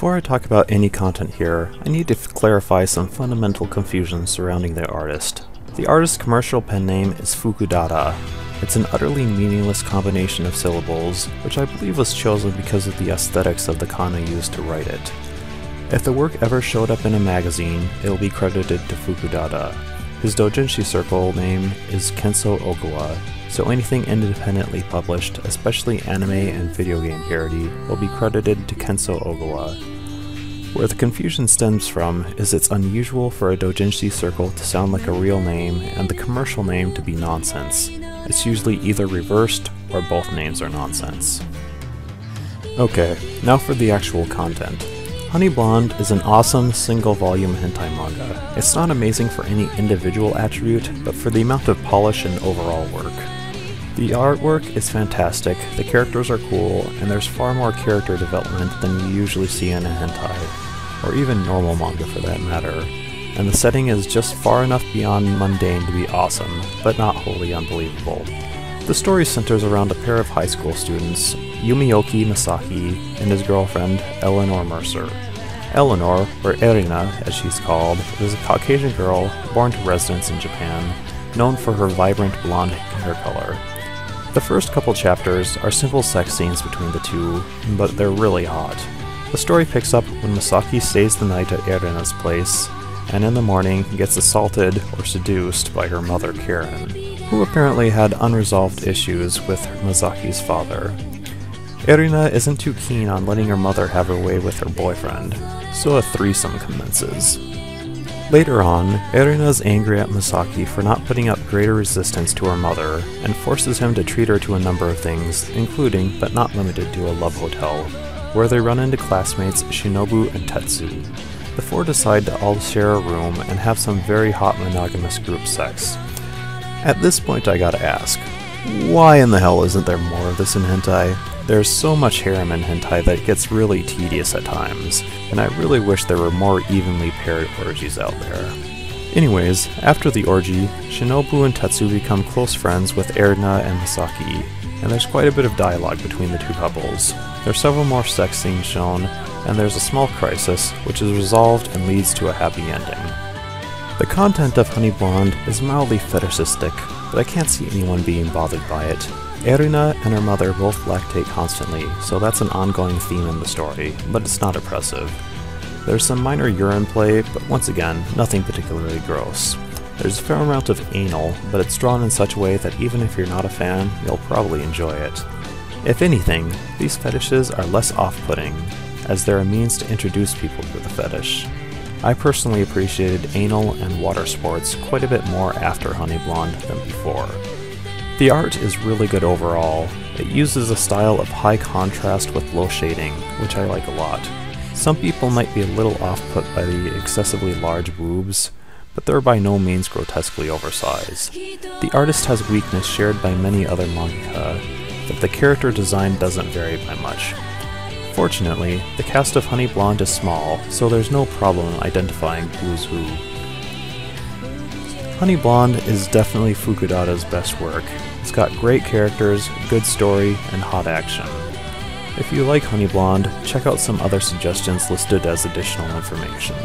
Before I talk about any content here, I need to clarify some fundamental confusion surrounding the artist. The artist's commercial pen name is Fukudahda. It's an utterly meaningless combination of syllables, which I believe was chosen because of the aesthetics of the kana used to write it. If the work ever showed up in a magazine, it'll be credited to Fukudahda. His doujinshi circle name is Kensoh Ogawa, so anything independently published, especially anime and video game parody, will be credited to Kensoh Ogawa. Where the confusion stems from is it's unusual for a doujinshi circle to sound like a real name and the commercial name to be nonsense. It's usually either reversed or both names are nonsense. Okay, now for the actual content. Honey Blonde is an awesome single-volume hentai manga. It's not amazing for any individual attribute, but for the amount of polish and overall work. The artwork is fantastic, the characters are cool, and there's far more character development than you usually see in a hentai, or even normal manga for that matter, and the setting is just far enough beyond mundane to be awesome, but not wholly unbelievable. The story centers around a pair of high school students, Yumioki Masaki and his girlfriend, Eleanor Mercer. Eleanor, or Erina as she's called, is a Caucasian girl born to residents in Japan, known for her vibrant blonde hair color. The first couple chapters are simple sex scenes between the two, but they're really hot. The story picks up when Masaki stays the night at Erina's place, and in the morning gets assaulted or seduced by her mother Karen, who apparently had unresolved issues with Masaki's father. Erina isn't too keen on letting her mother have her way with her boyfriend, so a threesome commences. Later on, Erina is angry at Masaki for not putting up greater resistance to her mother, and forces him to treat her to a number of things, including, but not limited to, a love hotel, where they run into classmates Shinobu and Tetsu. The four decide to all share a room and have some very hot monogamous group sex. At this point I gotta ask, why in the hell isn't there more of this in hentai? There's so much harem in hentai that it gets really tedious at times, and I really wish there were more evenly paired orgies out there. Anyways, after the orgy, Shinobu and Tetsu become close friends with Erina and Masaki, and there's quite a bit of dialogue between the two couples. There's several more sex scenes shown, and there's a small crisis, which is resolved and leads to a happy ending. The content of Honey Blonde is mildly fetishistic, but I can't see anyone being bothered by it. Erina and her mother both lactate constantly, so that's an ongoing theme in the story, but it's not oppressive. There's some minor urine play, but once again, nothing particularly gross. There's a fair amount of anal, but it's drawn in such a way that even if you're not a fan, you'll probably enjoy it. If anything, these fetishes are less off-putting, as they're a means to introduce people to the fetish. I personally appreciated anal and water sports quite a bit more after Honey Blonde than before. The art is really good overall. It uses a style of high contrast with low shading, which I like a lot. Some people might be a little off-put by the excessively large boobs, but they're by no means grotesquely oversized. The artist has weakness shared by many other mangaka, but the character design doesn't vary by much. Fortunately, the cast of Honey Blonde is small, so there's no problem identifying who's who. Honey Blonde is definitely Fukudahda's best work. It's got great characters, good story, and hot action. If you like Honey Blonde, check out some other suggestions listed as additional information.